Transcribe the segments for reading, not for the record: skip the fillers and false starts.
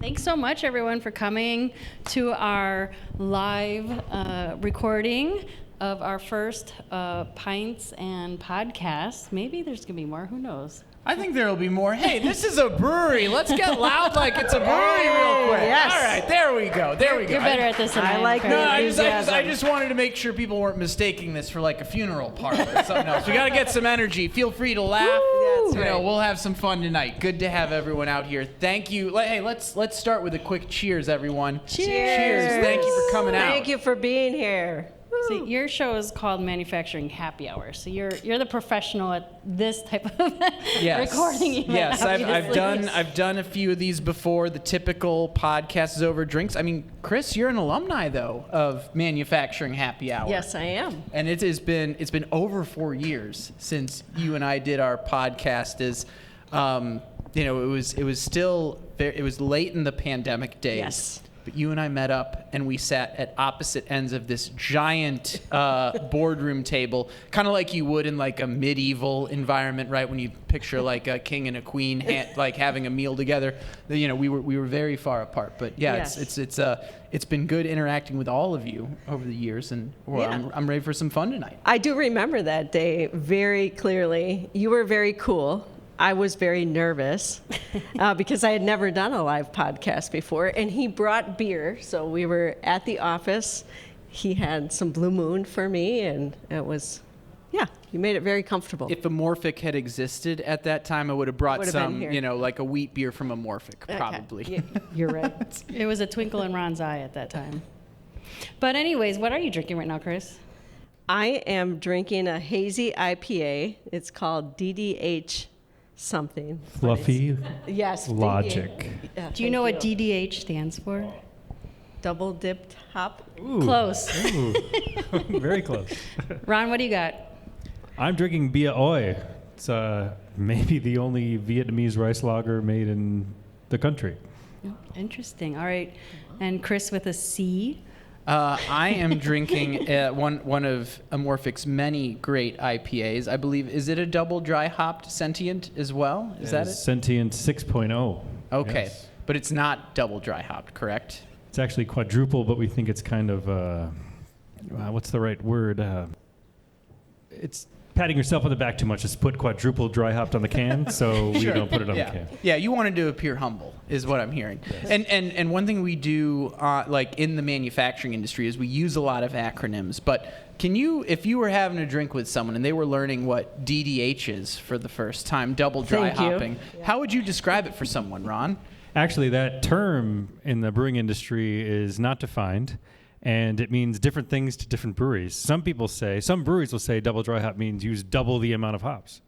Thanks so much, everyone, for coming to our live recording of our first Pints and Podcast. Maybe there's going to be more. Who knows? I think there will be more. Hey, this is a brewery. Let's get loud like it's a brewery real quick. Yes. All right, there we go. You're better at this than I am. like Kris. I just wanted to make sure people weren't mistaking this for like a funeral party or something else. We got to get some energy. Feel free to laugh. That's right. We'll have some fun tonight. Good to have everyone out here. Thank you. Hey, let's start with a quick cheers, everyone. Cheers. Thank you for coming out. Thank you for being here. See, your show is called Manufacturing Happy Hour, so you're the professional at this type of recording. Yes, obviously. I've done a few of these before. The typical podcast is over drinks. I mean, Kris, you're an alumni though of Manufacturing Happy Hour. Yes, I am. And it's been over 4 years since you and I did our podcast. It was late in the pandemic days. Yes. But you and I met up, and we sat at opposite ends of this giant boardroom table, kind of like you would in like a medieval environment, right? When you picture like a king and a queen like having a meal together. We were very far apart, but yeah, Yes. it's been good interacting with all of you over the years, and I'm ready for some fun tonight. I do remember that day very clearly. You were very cool. I was very nervous because I had never done a live podcast before, and he brought beer. So we were at the office. He had some Blue Moon for me, and it was, you made it very comfortable. If Amorphic had existed at that time, I would have brought some, been here. like a wheat beer from Amorphic, probably. Okay. You're right. It was a twinkle in Ron's eye at that time. But anyways, what are you drinking right now, Kris? I am drinking a hazy IPA. It's called DDH something. Fluffy Yes. logic. Yeah, Do you know thank what DDH stands for? Double dipped hop. Ooh. Close. Ooh. Very close. Ron, what do you got? I'm drinking Bia Oi. It's maybe the only Vietnamese rice lager made in the country. Oh, interesting. All right. And Kris with a C. I am drinking one of Amorphic's many great IPAs. I believe, is it a double dry hopped Sentient as well? Is that it? Sentient 6.0. Okay, Yes. but it's not double dry hopped, correct? It's actually quadruple, but we think it's kind of, what's the right word? It's patting yourself on the back too much. Just put quadruple dry hopped on the can, so we don't put it on the can. Yeah, you wanted to appear humble, is what I'm hearing. Yes. And one thing we do, like in the manufacturing industry, is we use a lot of acronyms. But can you, if you were having a drink with someone and they were learning what DDH is for the first time, double dry hopping, how would you describe it for someone, Ron? Actually, that term in the brewing industry is not defined. And it means different things to different breweries. Some breweries will say double dry hop means use double the amount of hops.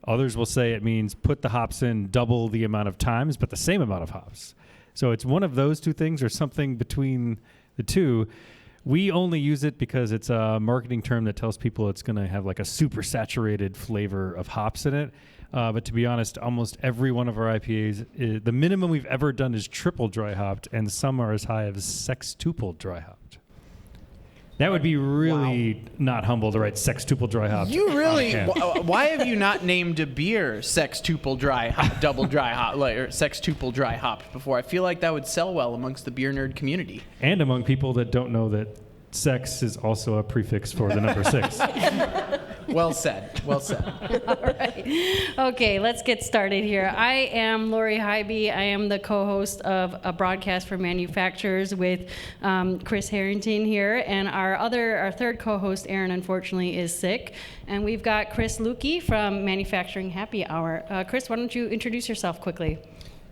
Others will say it means put the hops in double the amount of times, but the same amount of hops. So it's one of those two things or something between the two. We only use it because it's a marketing term that tells people it's going to have like a super saturated flavor of hops in it. But to be honest, almost every one of our IPAs, the minimum we've ever done is triple dry hopped, and some are as high as sextuple dry hopped. That would be really not humble to write sextuple dry hopped. You really? Why have you not named a beer sextuple dry hop, double dry hop, or sextuple dry hopped before? I feel like that would sell well amongst the beer nerd community. And among people that don't know that sex is also a prefix for the number 6. Well said. Well said. All right. Okay, let's get started here. I am Lori Highby. I am the co-host of A Broadcast for Manufacturers with Kris Harrington here. And our third co-host, Aaron, unfortunately, is sick. And we've got Kris Lukey from Manufacturing Happy Hour. Kris, why don't you introduce yourself quickly?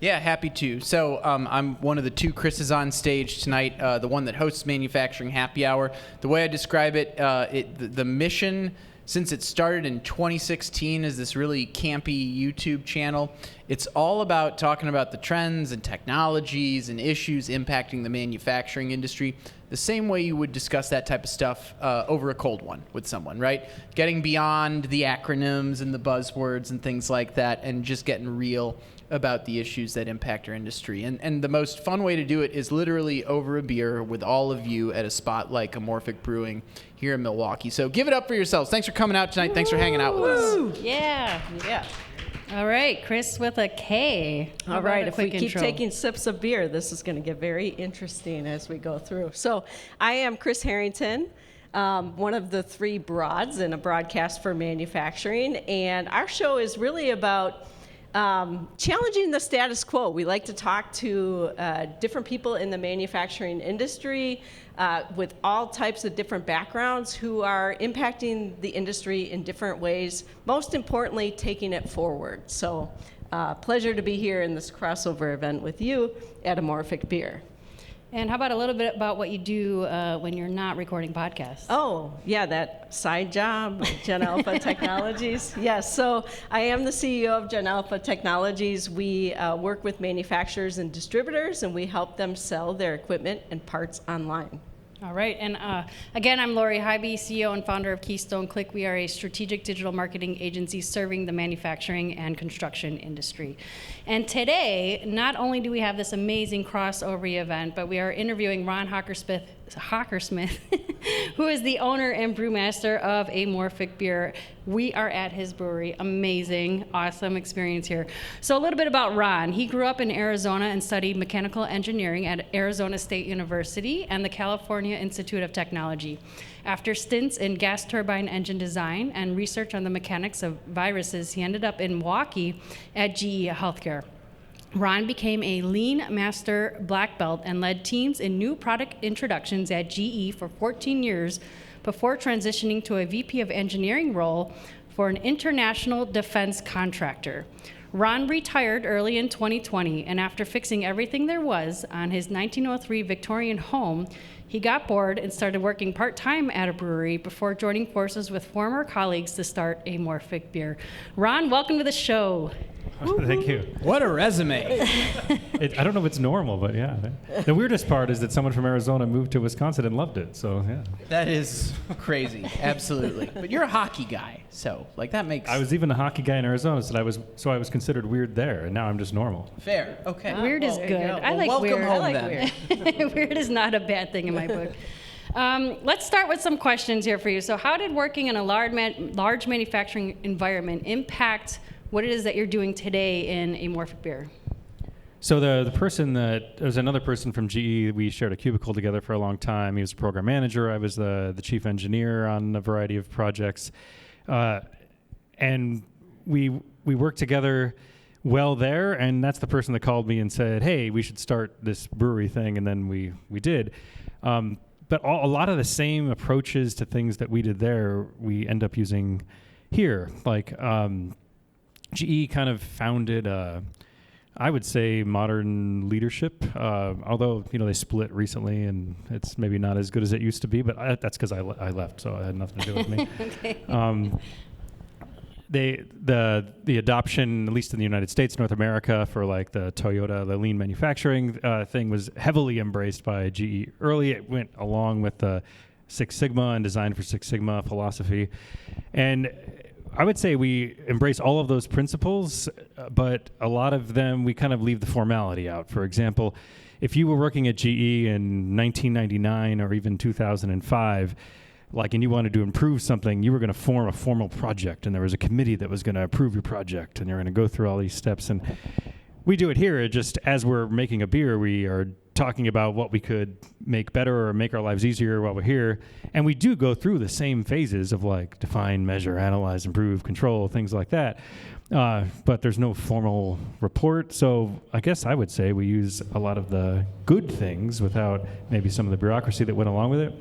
Yeah, happy to. So I'm one of the two Krises on stage tonight, the one that hosts Manufacturing Happy Hour. The way I describe it, the mission, since it started in 2016, is this really campy YouTube channel. It's all about talking about the trends and technologies and issues impacting the manufacturing industry, the same way you would discuss that type of stuff over a cold one with someone, right? Getting beyond the acronyms and the buzzwords and things like that, and just getting real about the issues that impact our industry. And the most fun way to do it is literally over a beer with all of you at a spot like Amorphic Brewing here in Milwaukee. So give it up for yourselves. Thanks for coming out tonight. Thanks for hanging out with us. Yeah. All right, Kris with a K. All right, if we keep taking sips of beer, this is going to get very interesting as we go through. So I am Kris Harrington, one of the three broads in a broadcast for manufacturing, and our show is really about challenging the status quo. We like to talk to different people in the manufacturing industry with all types of different backgrounds who are impacting the industry in different ways, most importantly, taking it forward. So pleasure to be here in this crossover event with you at Amorphic Beer. And how about a little bit about what you do when you're not recording podcasts? Oh, yeah, that side job, GenAlpha Technologies. Yes, so I am the CEO of GenAlpha Technologies. We work with manufacturers and distributors, and we help them sell their equipment and parts online. All right, and again, I'm Lori Highby, CEO and founder of Keystone Click. We are a strategic digital marketing agency serving the manufacturing and construction industry. And today, not only do we have this amazing crossover event, but we are interviewing Ron Hockersmith, who is the owner and brewmaster of Amorphic Beer. We are at his brewery. Amazing, awesome experience here. So a little bit about Ron. He grew up in Arizona and studied mechanical engineering at Arizona State University and the California Institute of Technology. After stints in gas turbine engine design and research on the mechanics of viruses, he ended up in Milwaukee at GE Healthcare. Ron became a Lean Master Black Belt and led teams in new product introductions at GE for 14 years before transitioning to a VP of Engineering role for an international defense contractor. Ron retired early in 2020, and after fixing everything there was on his 1903 Victorian home, he got bored and started working part-time at a brewery before joining forces with former colleagues to start Amorphic Beer. Ron, welcome to the show. Thank you. What a resume. I don't know if it's normal, but yeah. The weirdest part is that someone from Arizona moved to Wisconsin and loved it, so yeah. That is crazy, absolutely. But you're a hockey guy, so like that makes... I was even a hockey guy in Arizona, so I was considered weird there, and now I'm just normal. Fair, okay. Weird is good. I Well, like welcome weird. home I like then. weird. Weird is not a bad thing in my book. Let's start with some questions here for you. So how did working in a large manufacturing environment impact what it is that you're doing today in Amorphic Beer? So the person there was another person from GE. We shared a cubicle together for a long time. He was a program manager. I was the chief engineer on a variety of projects. And we worked together well there, and that's the person that called me and said, hey, we should start this brewery thing, and then we did. But a lot of the same approaches to things that we did there, we end up using here. Like GE kind of founded, I would say, modern leadership, although they split recently, and it's maybe not as good as it used to be, but that's because I left, so it had nothing to do with me. Okay. The adoption, at least in the United States, North America, for like the Toyota, the lean manufacturing thing was heavily embraced by GE. Early, it went along with the Six Sigma and Design for Six Sigma philosophy. And I would say we embrace all of those principles, but a lot of them, we kind of leave the formality out. For example, if you were working at GE in 1999 or even 2005, and you wanted to improve something, you were going to form a formal project, and there was a committee that was going to approve your project, and you're going to go through all these steps. And we do it here. Just as we're making a beer, we are talking about what we could make better or make our lives easier while we're here. And we do go through the same phases of define, measure, analyze, improve, control, things like that. But there's no formal report. So I guess I would say we use a lot of the good things without maybe some of the bureaucracy that went along with it.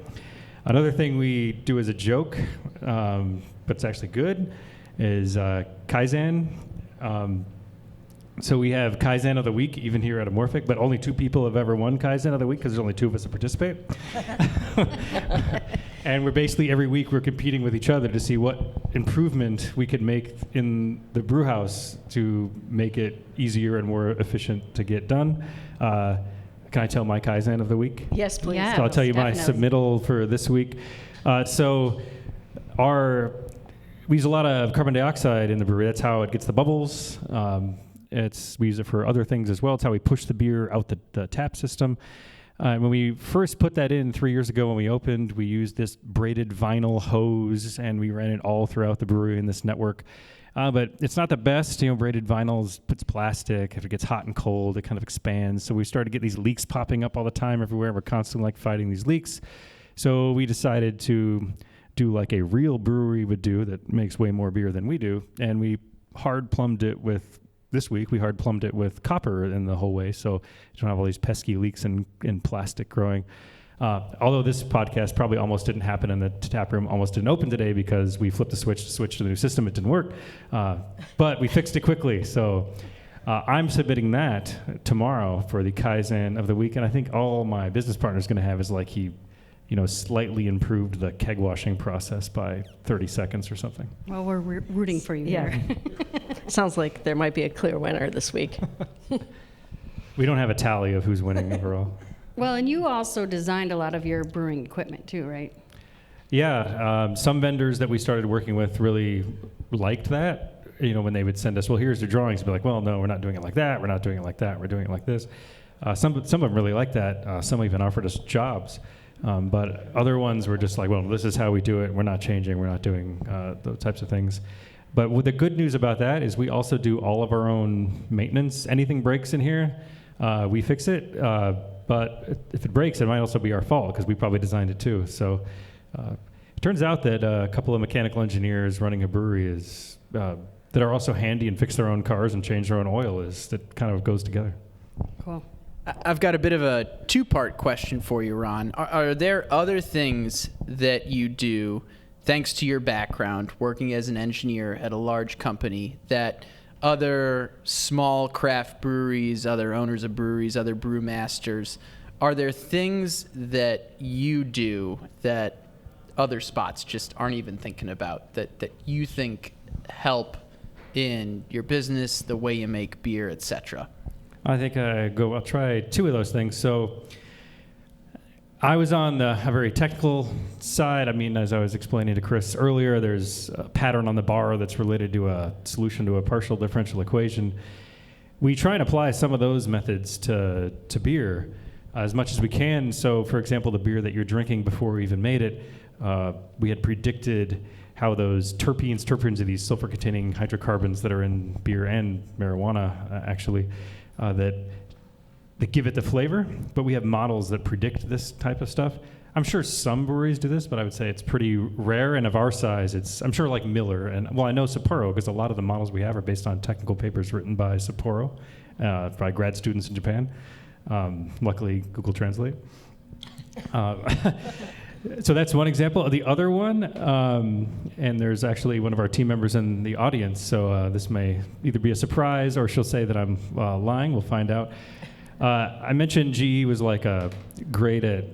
Another thing we do as a joke, but it's actually good, is Kaizen. So we have Kaizen of the Week, even here at Amorphic, but only 2 people have ever won Kaizen of the Week because there's only 2 of us that participate. And we're basically, every week, we're competing with each other to see what improvement we could make in the brew house to make it easier and more efficient to get done. Can I tell my Kaizen of the week? Yes, please. Yeah. So I'll tell you my Definitely. submittal for this week. So we use a lot of carbon dioxide in the brewery. That's how it gets the bubbles. We use it for other things as well. It's how we push the beer out the tap system. When we first put that in 3 years ago when we opened, we used this braided vinyl hose, and we ran it all throughout the brewery in this network. But it's not the best. Braided vinyls puts plastic. If it gets hot and cold, it kind of expands. So we started to get these leaks popping up all the time everywhere. We're constantly fighting these leaks. So we decided to do like a real brewery would do that makes way more beer than we do. And we hard plumbed it with copper in the whole way, so you don't have all these pesky leaks and plastic growing. Although this podcast probably almost didn't happen and the tap room almost didn't open today because we flipped the switch to the new system. It didn't work, but we fixed it quickly. So I'm submitting that tomorrow for the Kaizen of the week, and I think all my business partner's going to have is like he slightly improved the keg washing process by 30 seconds or something. Well, we're rooting for you Yeah. here. Sounds like there might be a clear winner this week. We don't have a tally of who's winning overall. Well, and you also designed a lot of your brewing equipment too, right? Yeah, some vendors that we started working with really liked that. When they would send us, well, here's your drawings, be like, well, no, we're not doing it like that. We're not doing it like that. We're doing it like this. Some of them really liked that. Some even offered us jobs. But other ones were just like, well, this is how we do it. We're not changing. We're not doing those types of things. But the good news about that is we also do all of our own maintenance. Anything breaks in here, we fix it. But if it breaks, it might also be our fault because we probably designed it too. So it turns out that a couple of mechanical engineers running a brewery that are also handy and fix their own cars and change their own oil that kind of goes together. Cool. I've got a bit of a two-part question for you, Ron. Are there other things that you do, thanks to your background, working as an engineer at a large company, that other small craft breweries, other owners of breweries, other brewmasters, are there things that you do that other spots just aren't even thinking about, that you think help in your business, the way you make beer, etc.? I think I'll try two of those things. So I was on a very technical side. I mean, as I was explaining to Kris earlier, there's a pattern on the bar that's related to a solution to a partial differential equation. We try and apply some of those methods to beer as much as we can. So, for example, the beer that you're drinking before we even made it, we had predicted how those terpenes are these sulfur-containing hydrocarbons that are in beer and marijuana, actually, that give it the flavor, but we have models that predict this type of stuff. I'm sure some breweries do this, but I would say it's pretty rare, and of our size, I'm sure like Miller, and well, I know Sapporo, because a lot of the models we have are based on technical papers written by Sapporo, by grad students in Japan. Luckily, Google Translate. So that's one example. The other one, and there's actually one of our team members in the audience, so this may either be a surprise or she'll say that I'm lying. We'll find out. I mentioned GE was like great at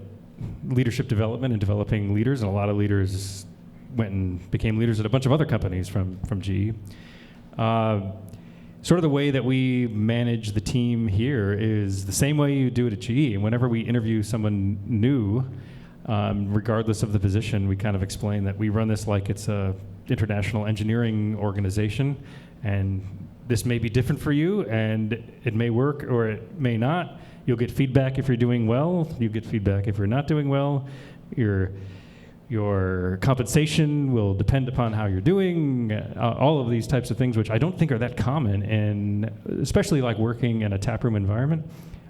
leadership development and developing leaders, and a lot of leaders went and became leaders at a bunch of other companies from GE. Sort of the way that we manage the team here is the same way you do it at GE. And whenever we interview someone new, regardless of the position, we kind of explain that we run this like it's a international engineering organization, and this may be different for you, and it may work or it may not. You'll get feedback if you're doing well. You get feedback if you're not doing well. Your compensation will depend upon how you're doing. All of these types of things, which I don't think are that common, and especially like working in a taproom environment.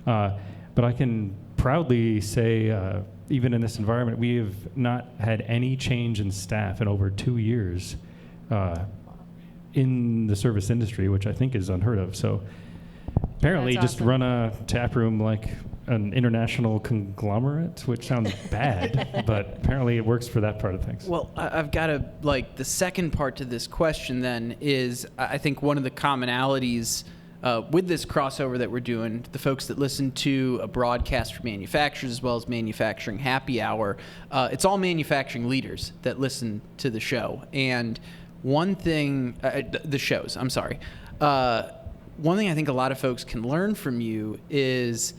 But I can proudly say, even in this environment, we have not had any change in staff in over 2 years in the service industry, which I think is unheard of. So apparently That's just awesome. run a tap room like an international conglomerate, which sounds bad, but apparently it works for that part of things. Well, I've got to, the second part to this question then is, I think one of the commonalities with this crossover that we're doing, the folks that listen to a broadcast for manufacturers as well as manufacturing happy hour, it's all manufacturing leaders that listen to the show. And one thing, the shows, I'm sorry. One thing I think a lot of folks can learn from you is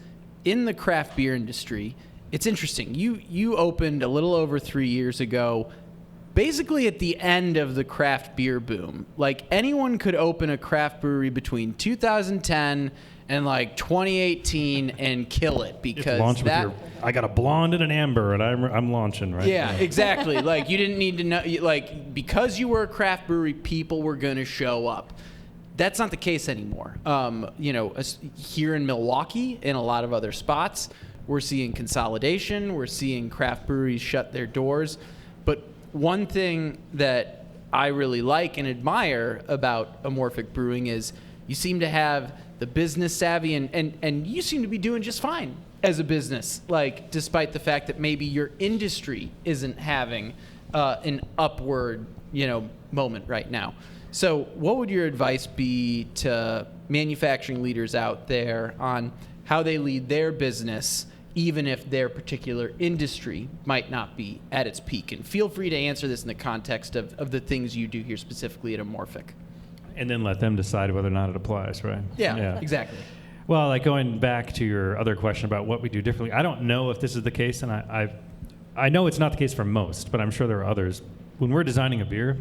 in the craft beer industry, it's interesting. You opened a little over 3 years ago, basically at the end of the craft beer boom. Like anyone could open a craft brewery between 2010 in like 2018 and kill it, because Launch with I got a blonde and an amber, and I'm launching, right? Yeah, exactly. Like, you didn't need to know, like, because you were a craft brewery, people were going to show up. That's not the case anymore. Here in Milwaukee and a lot of other spots, we're seeing consolidation. We're seeing craft breweries shut their doors. But one thing that I really like and admire about Amorphic Brewing is you seem to have the business savvy, and you seem to be doing just fine as a business, like, despite the fact that maybe your industry isn't having an upward, moment right now. So what would your advice be to manufacturing leaders out there on how they lead their business, even if their particular industry might not be at its peak? And feel free to answer this in the context of the things you do here specifically at Amorphic. And then let them decide whether or not it applies, right? Yeah. Exactly. Well, like, going back to your other question about what we do differently, I don't know if this is the case, and I know it's not the case for most, but I'm sure there are others. When we're designing a beer,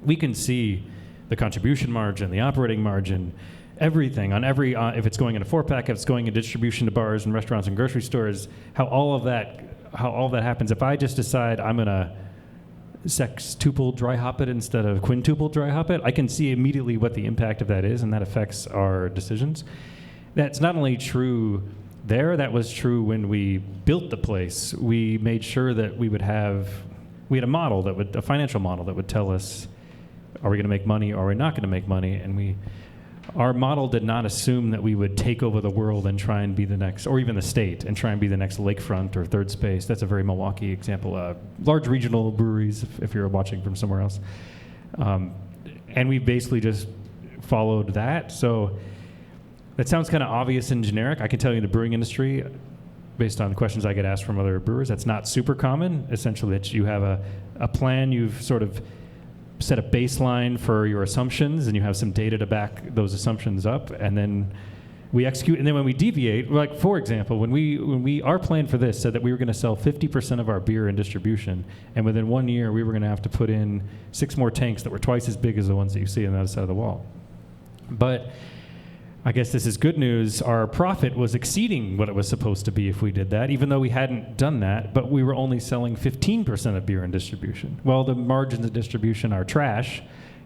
we can see the contribution margin, the operating margin, everything on every, if it's going in a 4-pack, if it's going in distribution to bars and restaurants and grocery stores, how all of that happens. If I just decide I'm going to sextuple dry hop it instead of quintuple dry hop it, I can see immediately what the impact of that is, and that affects our decisions. That's not only true there, that was true when we built the place. We made sure that we had a financial model that would tell us, are we going to make money or are we not going to make money? And our model did not assume that we would take over the world and try and be the next, or even the state, and try and be the next Lakefront or Third Space. That's a very Milwaukee example. Large regional breweries, if you're watching from somewhere else. And we basically just followed that. So that sounds kind of obvious and generic. I can tell you in the brewing industry, based on questions I get asked from other brewers, that's not super common. Essentially, that you have a plan, you've sort of set a baseline for your assumptions, and you have some data to back those assumptions up, and then we execute. And then when we deviate, like, for example, when our plan for this said that we were going to sell 50% of our beer in distribution, and within 1 year we were going to have to put in 6 more tanks that were twice as big as the ones that you see on the other side of the wall. But I guess this is good news. Our profit was exceeding what it was supposed to be if we did that, even though we hadn't done that, but we were only selling 15% of beer in distribution. Well, the margins of distribution are trash,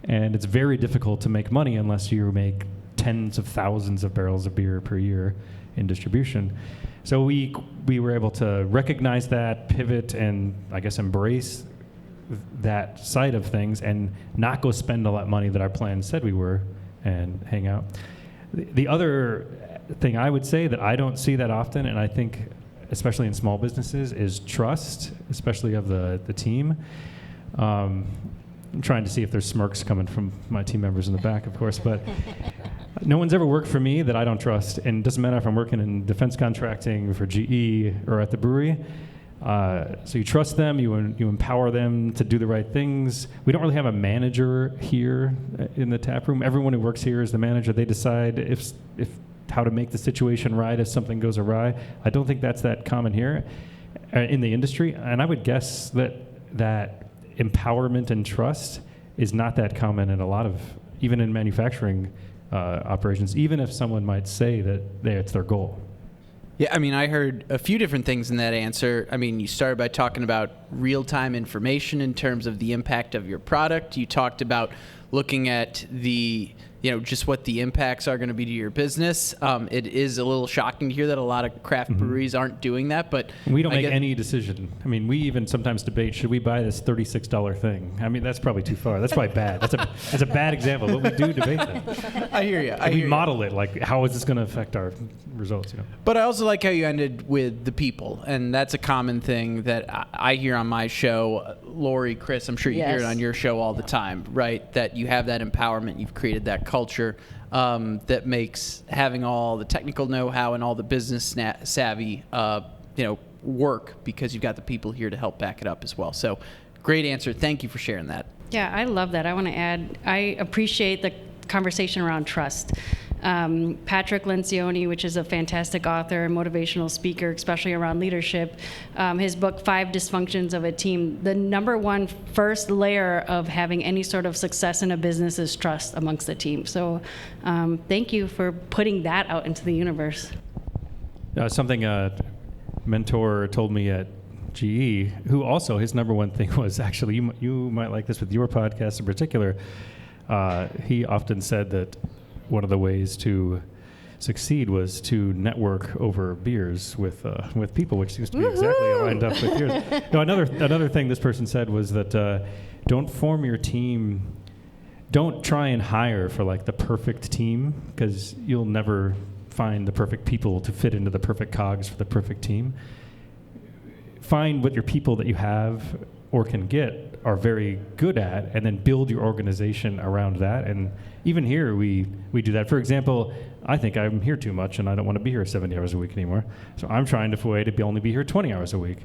and it's very difficult to make money unless you make tens of thousands of barrels of beer per year in distribution. So we were able to recognize that, pivot, and I guess embrace that side of things and not go spend all that money that our plan said we were and hang out. The other thing I would say that I don't see that often, and I think especially in small businesses, is trust, especially of the team. I'm trying to see if there's smirks coming from my team members in the back, of course, but no one's ever worked for me that I don't trust, and it doesn't matter if I'm working in defense contracting for GE or at the brewery. So you trust them, you empower them to do the right things. We don't really have a manager here in the tap room. Everyone who works here is the manager. They decide if how to make the situation right if something goes awry. I don't think that's that common here in the industry, and I would guess that empowerment and trust is not that common in a lot of, even in manufacturing operations, even if someone might say that it's their goal. Yeah, I mean, I heard a few different things in that answer. I mean, you started by talking about real-time information in terms of the impact of your product. You talked about looking at just what the impacts are going to be to your business. It is a little shocking to hear that a lot of craft breweries aren't doing that, but we don't make any decision. I mean, we even sometimes debate, should we buy this $36 thing? I mean, that's probably too far. That's probably bad. That's a bad example, but we do debate that. I hear you. We model it, like, how is this going to affect our results? But I also like how you ended with the people, and that's a common thing that I hear on my show. Lori, Kris, I'm sure you hear it on your show all the time, right? That you have that empowerment, you've created that culture that makes having all the technical know-how and all the business savvy, work, because you've got the people here to help back it up as well. So, great answer. Thank you for sharing that. Yeah, I love that. I want to add, I appreciate the conversation around trust. Patrick Lencioni, which is a fantastic author and motivational speaker, especially around leadership. His book, 5 Dysfunctions of a Team. The number one first layer of having any sort of success in a business is trust amongst the team. So thank you for putting that out into the universe. Something a mentor told me at GE, who also, his number one thing was actually, you might like this with your podcast in particular, he often said that one of the ways to succeed was to network over beers with people, which seems to be exactly lined up with yours. No, another thing this person said was that don't form your team, don't try and hire for like the perfect team, because you'll never find the perfect people to fit into the perfect cogs for the perfect team. Find what your people that you have or can get are very good at, and then build your organization around that. And even here, we do that. For example, I think I'm here too much, and I don't want to be here 70 hours a week anymore. So I'm trying to find a way to only be here 20 hours a week.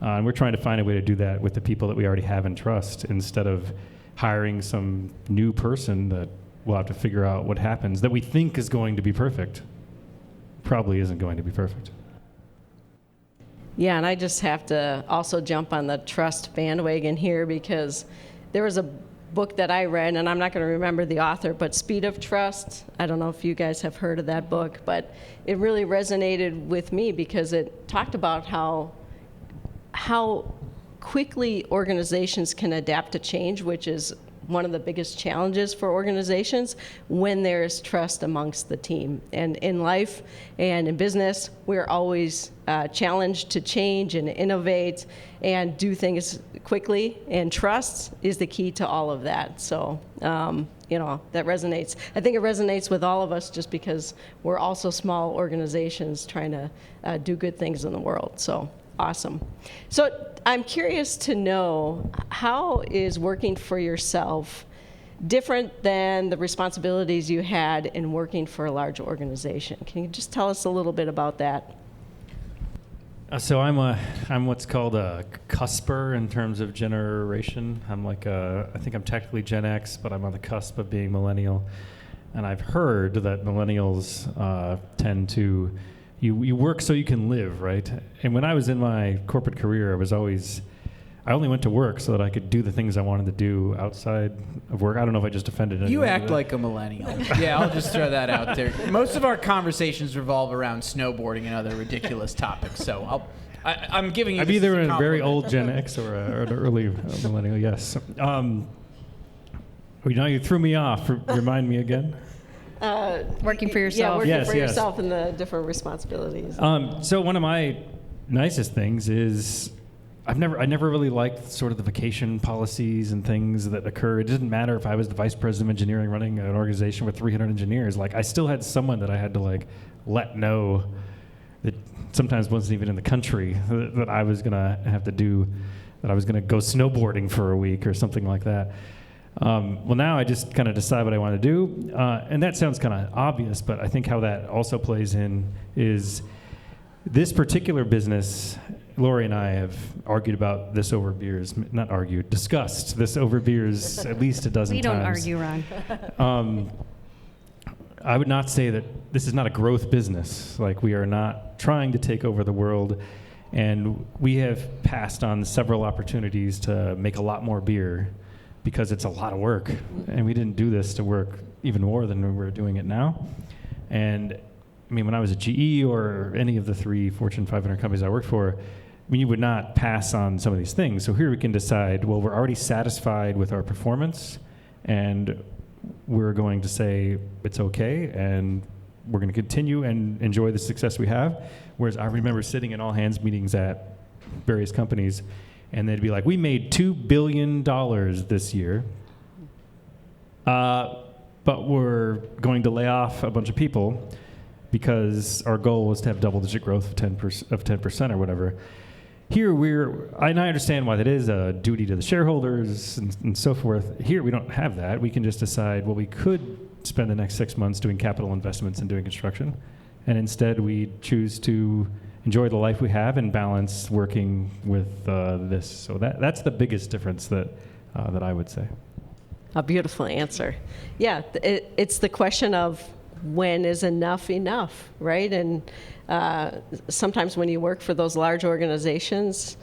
And we're trying to find a way to do that with the people that we already have and trust, instead of hiring some new person that we'll have to figure out what happens that we think is going to be perfect. Probably isn't going to be perfect. Yeah, and I just have to also jump on the trust bandwagon here, because there was a book that I read, and I'm not going to remember the author, but Speed of Trust. I don't know if you guys have heard of that book, but it really resonated with me because it talked about how quickly organizations can adapt to change, which is one of the biggest challenges for organizations when there's trust amongst the team. And in life and in business, we're always challenged to change and innovate and do things quickly, and trust is the key to all of that. So, that resonates. I think it resonates with all of us just because we're also small organizations trying to do good things in the world. So, awesome. So, I'm curious to know, how is working for yourself different than the responsibilities you had in working for a large organization? Can you just tell us a little bit about that? So I'm what's called a cusper in terms of generation. I think I'm technically Gen X, but I'm on the cusp of being millennial. And I've heard that millennials tend to, you work so you can live, right? And when I was in my corporate career, I only went to work so that I could do the things I wanted to do outside of work. I don't know if I just offended anyone. You act like a millennial. Yeah, I'll just throw that out there. Most of our conversations revolve around snowboarding and other ridiculous topics, so I'm giving you I'm either a very old Gen X or an early millennial, yes. You threw me off. Remind me again. Working for yourself. Yeah, working Yes, for yes. yourself and the different responsibilities. So one of my nicest things is I never really liked sort of the vacation policies and things that occur. It didn't matter if I was the vice president of engineering running an organization with 300 engineers. Like, I still had someone that I had to let know that sometimes wasn't even in the country that I was gonna have to do, that I was gonna go snowboarding for a week or something like that. Well, now I just kind of decide what I want to do, and that sounds kind of obvious, but I think how that also plays in is this particular business. Lori and I have argued about this over beers, discussed this over beers at least a dozen times. We don't argue, Ron. I would not say that this is not a growth business. Like, we are not trying to take over the world, and we have passed on several opportunities to make a lot more beer because it's a lot of work, and we didn't do this to work even more than we're doing it now. And I mean, when I was at GE or any of the 3 Fortune 500 companies I worked for, you would not pass on some of these things. So here we can decide, well, we're already satisfied with our performance, and we're going to say it's okay, and we're going to continue and enjoy the success we have. Whereas I remember sitting in all hands meetings at various companies, and they'd be like, we made $2 billion this year, but we're going to lay off a bunch of people because our goal was to have double-digit growth of 10% or whatever. Here and I understand why that is a duty to the shareholders and so forth. Here we don't have that. We can just decide, well, we could spend the next 6 months doing capital investments and doing construction, and instead we choose to enjoy the life we have and balance working with this. So that's the biggest difference that I would say. A beautiful answer. Yeah, it's the question of when is enough, right? And sometimes when you work for those large organizations,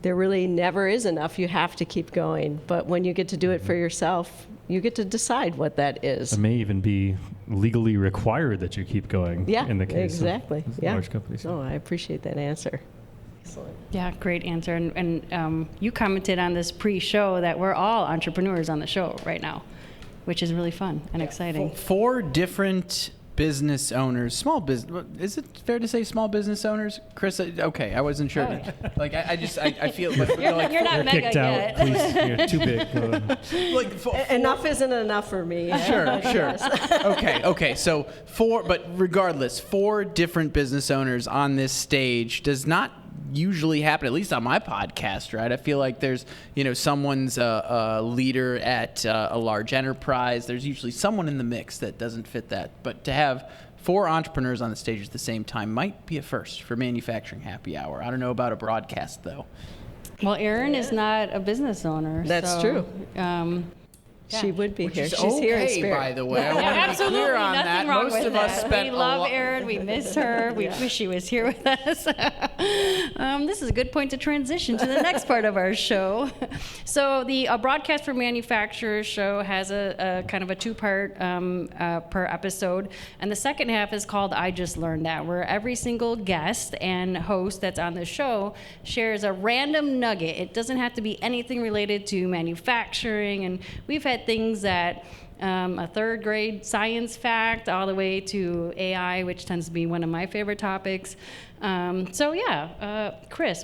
there really never is enough. You have to keep going. But when you get to do it for yourself, you get to decide what that is. It may even be legally required that you keep going. Yeah, in the case exactly. of Yeah. large companies. Oh, I appreciate that answer. Excellent. Yeah, great answer. And you commented on this pre-show that we're all entrepreneurs on the show right now, which is really fun and exciting. 4 different business owners, small business. Is it fair to say small business owners, Kris? Okay, I wasn't sure. Oh. Like I feel like You're not You're mega kicked yet. out. Please, you're too big. like Enough isn't enough for me. Sure. Okay. So 4, but regardless, 4 different business owners on this stage does not usually happen, at least on my podcast, right? I feel like there's, someone's a leader at a large enterprise. There's usually someone in the mix that doesn't fit that. But to have 4 entrepreneurs on the stage at the same time might be a first for Manufacturing Happy Hour. I don't know about a broadcast, though. Well, Erin is not a business owner. That's so, true. She would be here. Which is She's here in okay, spirit. by the way. I Yeah, want to be absolutely clear on nothing that. wrong Most with of that. us spent We a love lot. Erin. We miss her. We wish she was here with us. This is a good point to transition to the next part of our show. So the Broadcast for Manufacturers show has a kind of a 2-part per episode. And the second half is called I Just Learned That, where every single guest and host that's on the show shares a random nugget. It doesn't have to be anything related to manufacturing. And we've had things that a 3rd grade science fact all the way to AI, which tends to be one of my favorite topics. Kris,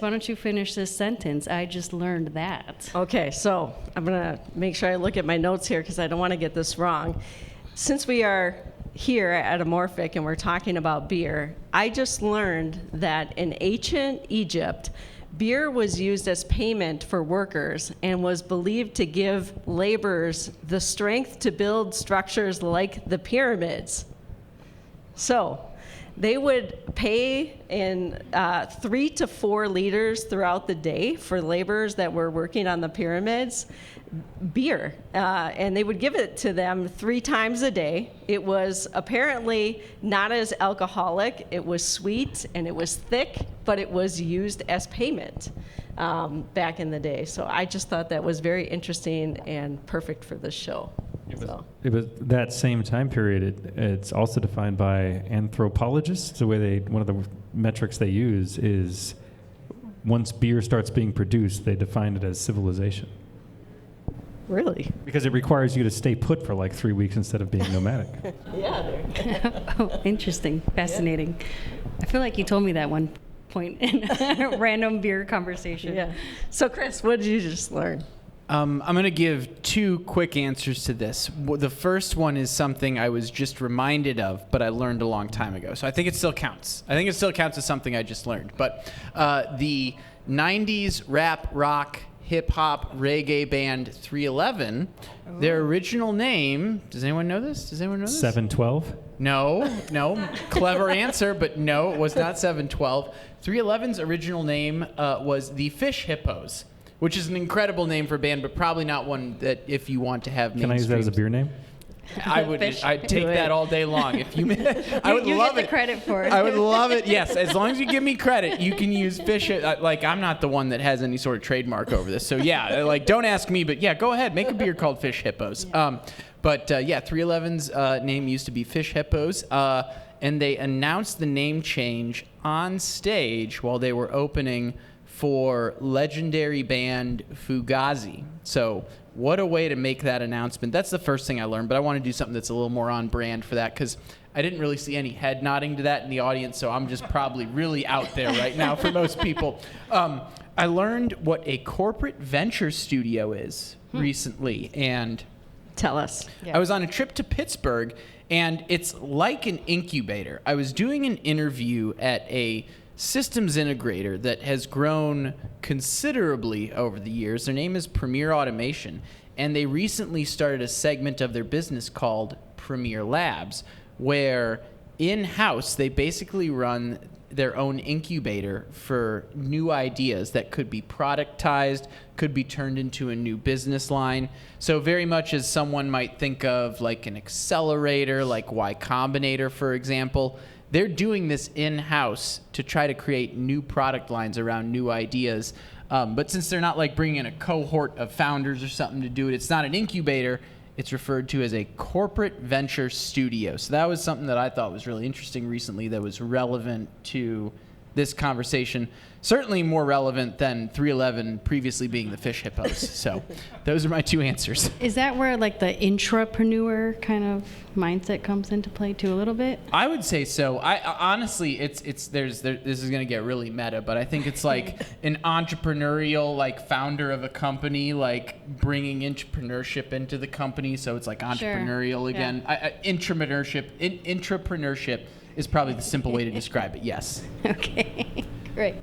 why don't you finish this sentence? I just learned that. Okay, so I'm going to make sure I look at my notes here because I don't want to get this wrong. Since we are here at Amorphic and we're talking about beer, I just learned that in ancient Egypt, beer was used as payment for workers and was believed to give laborers the strength to build structures like the pyramids. So they would pay in 3 to 4 liters throughout the day for laborers that were working on the pyramids, beer, and they would give it to them 3 times a day. It was apparently not as alcoholic. It was sweet and it was thick, but it was used as payment back in the day. So I just thought that was very interesting and perfect for this show. It was that same time period. It's also defined by anthropologists. The way one of the metrics they use is once beer starts being produced, they define it as civilization. Really? Because it requires you to stay put for like 3 weeks instead of being nomadic. Yeah. Oh, interesting. Fascinating. I feel like you told me that one point in a random beer conversation. Yeah. So, Kris, what did you just learn? I'm going to give 2 quick answers to this. The first one is something I was just reminded of, but I learned a long time ago. So I think it still counts. I think it still counts as something I just learned. But the 90s rap, rock, hip-hop, reggae band 311, their original name, does anyone know this? 712? No. Clever answer, but no, it was not 712. 311's original name was the Fish Hippos, which is an incredible name for a band, but probably not one that if you want to have Can I use that as a beer name? I'd take that all day long. If you, I would you love get it. the credit for it. I would love it. Yes, as long as you give me credit, you can use fish. Like I'm not the one that has any sort of trademark over this. So yeah, like don't ask me, but yeah, go ahead, make a beer called Fish Hippos. Yeah. 311's name used to be Fish Hippos, and they announced the name change on stage while they were opening for legendary band Fugazi. So what a way to make that announcement. That's the first thing I learned, but I want to do something that's a little more on brand for that because I didn't really see any head nodding to that in the audience, so I'm just probably really out there right now for most people. I learned what a corporate venture studio is recently, and Tell us. I was on a trip to Pittsburgh, and it's like an incubator. I was doing an interview at a systems integrator that has grown considerably over the years. Their name is Premier Automation, and they recently started a segment of their business called Premier Labs, where in-house they basically run their own incubator for new ideas that could be productized, could be turned into a new business line. So very much as someone might think of like an accelerator, like Y Combinator, for example, they're doing this in-house to try to create new product lines around new ideas. But since they're not like bringing in a cohort of founders or something to do it, it's not an incubator. It's referred to as a corporate venture studio. So that was something that I thought was really interesting recently that was relevant to this conversation. Certainly more relevant than 311 previously being the fish hippos. So those are my two answers. Is that where like the intrapreneur kind of mindset comes into play too a little bit? I would say so. I honestly, this is going to get really meta, but I think it's like an entrepreneurial, like founder of a company, like bringing entrepreneurship into the company. So it's like entrepreneurial again. Yeah. Intrapreneurship is probably the simple way to describe it. Yes. Okay. Great.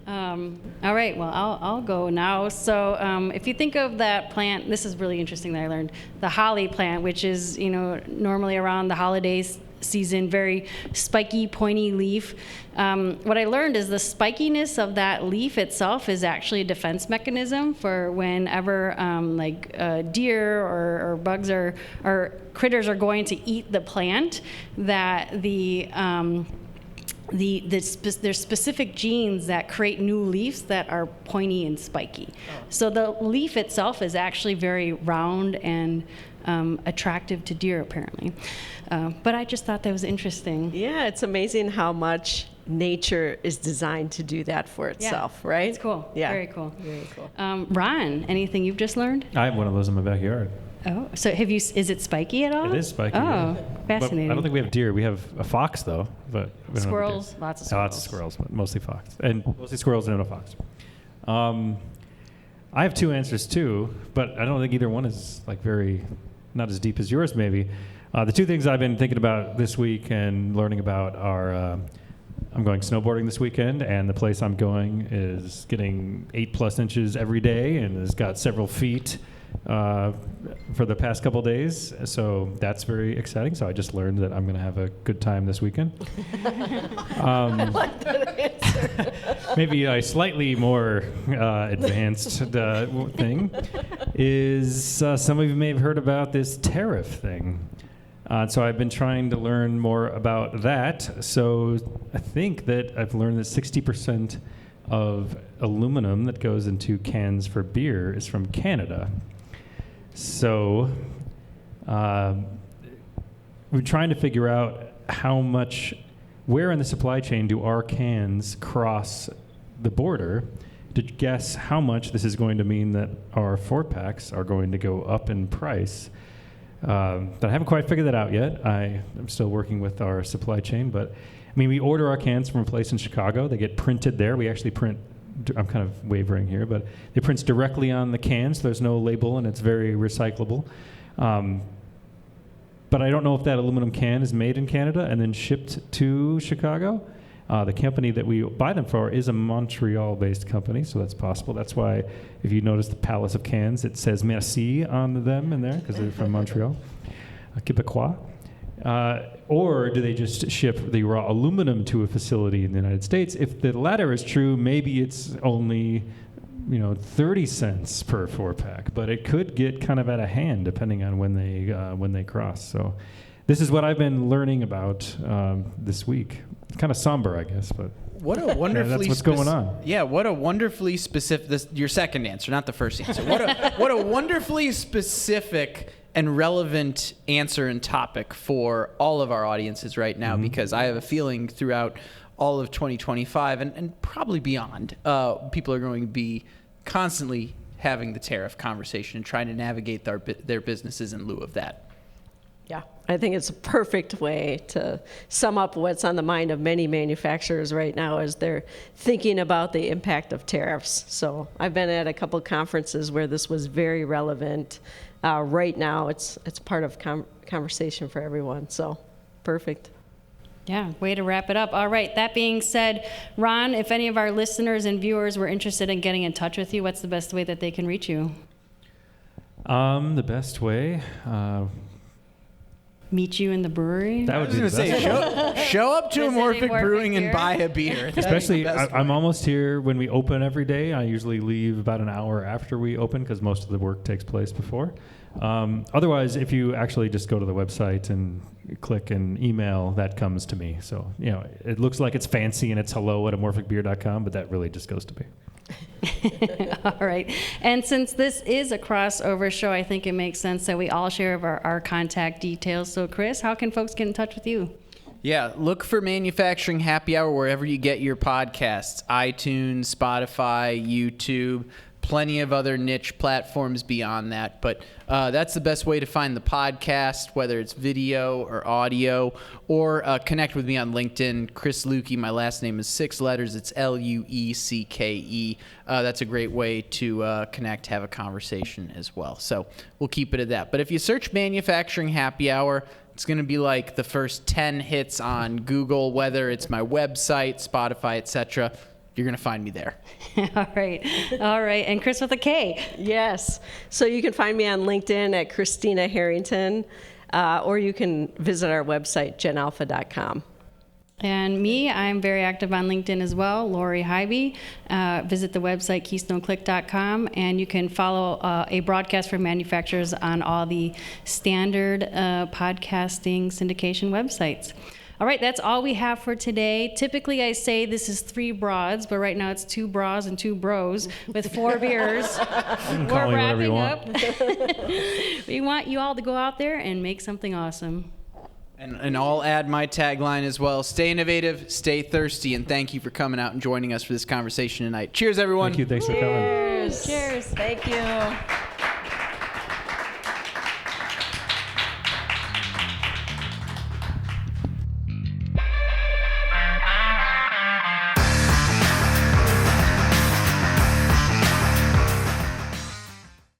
All right. Well, I'll go now. So if you think of that plant, this is really interesting that I learned. The holly plant, which is normally around the holidays season, very spiky, pointy leaf. What I learned is the spikiness of that leaf itself is actually a defense mechanism for whenever deer or bugs or critters are going to eat the plant, that there's specific genes that create new leaves that are pointy and spiky. So the leaf itself is actually very round and attractive to deer, apparently. But I just thought that was interesting. Yeah, it's amazing how much nature is designed to do that for itself, right? It's cool. Yeah. Very cool. Very cool. Ron, anything you've just learned? I have one of those in my backyard. Oh, so is it spiky at all? It is spiky. Oh, fascinating. But I don't think we have deer. We have a fox, though. But we don't squirrels, have lots of squirrels. Lots of squirrels, but mostly fox. And mostly squirrels and no fox. I have two answers, too, but I don't think either one is not as deep as yours, maybe. The two things I've been thinking about this week and learning about are I'm going snowboarding this weekend, and the place I'm going is getting 8+ inches every day and has got several feet for the past couple days, so that's very exciting. So I just learned that I'm going to have a good time this weekend. I like that answer. Maybe a slightly more advanced thing is some of you may have heard about this tariff thing. So I've been trying to learn more about that. So I think that I've learned that 60% of aluminum that goes into cans for beer is from Canada. So we're trying to figure out where in the supply chain do our cans cross the border to guess how much this is going to mean that our 4-packs are going to go up in price. But I haven't quite figured that out yet. I'm still working with our supply chain, but we order our cans from a place in Chicago. They get printed there. We actually print, I'm kind of wavering here, but it prints directly on the cans. There's no label, and it's very recyclable. But I don't know if that aluminum can is made in Canada and then shipped to Chicago. The company that we buy them for is a Montreal-based company, so that's possible. That's why, if you notice the Palace of Cans, it says merci on them in there, because they're from Montreal. Quebecois. Or do they just ship the raw aluminum to a facility in the United States? If the latter is true, maybe it's only 30 cents per 4-pack, but it could get kind of out of hand depending on when they cross. So this is what I've been learning about this week. It's kind of somber, I guess, but what a wonderfully that's what's going on. Yeah, what a wonderfully specific. Your second answer, not the first answer. What a wonderfully specific and relevant answer and topic for all of our audiences right now, because I have a feeling throughout all of 2025 and probably beyond, people are going to be constantly having the tariff conversation and trying to navigate their businesses in lieu of that. Yeah, I think it's a perfect way to sum up what's on the mind of many manufacturers right now as they're thinking about the impact of tariffs. So I've been at a couple conferences where this was very relevant. Right now, it's part of conversation for everyone. So perfect. Yeah, way to wrap it up. All right, that being said, Ron, if any of our listeners and viewers were interested in getting in touch with you, what's the best way that they can reach you? The best way... meet you in the brewery. That I would was be going the to say, best. show up to Visit Amorphic Amorphic Brewing and Beer. buy a beer. Especially, I'm almost here when we open every day. I usually leave about an hour after we open because most of the work takes place before. Otherwise, if you actually just go to the website and click an email, that comes to me. So, it looks like it's fancy and it's hello@amorphicbeer.com, but that really just goes to me. All right. And since this is a crossover show, I think it makes sense that we all share our contact details. So, Kris, how can folks get in touch with you? Yeah, look for Manufacturing Happy Hour wherever you get your podcasts. iTunes, Spotify, YouTube, plenty of other niche platforms beyond that. But that's the best way to find the podcast, whether it's video or audio, or connect with me on LinkedIn. Kris Luecke, my last name is 6 letters. It's Luecke. That's a great way to connect, have a conversation as well. So we'll keep it at that. But if you search Manufacturing Happy Hour, it's going to be like the first 10 hits on Google, whether it's my website, Spotify, etc. You're going to find me there. All right. And Kris with a K. Yes. So you can find me on LinkedIn at Christina Harrington, or you can visit our website, GenAlpha.com. And me, I'm very active on LinkedIn as well, Lori Highby. Visit the website, KeystoneClick.com, and you can follow a broadcast for manufacturers on all the standard podcasting syndication websites. All right, that's all we have for today. Typically, I say this is 3 broads, but right now it's 2 bras and 2 bros with 4 beers. Call me whatever you want. We want you all to go out there and make something awesome. And I'll add my tagline as well. Stay innovative, stay thirsty, and thank you for coming out and joining us for this conversation tonight. Cheers, everyone. Thank you. Thanks for coming. Cheers. Cheers. Thank you.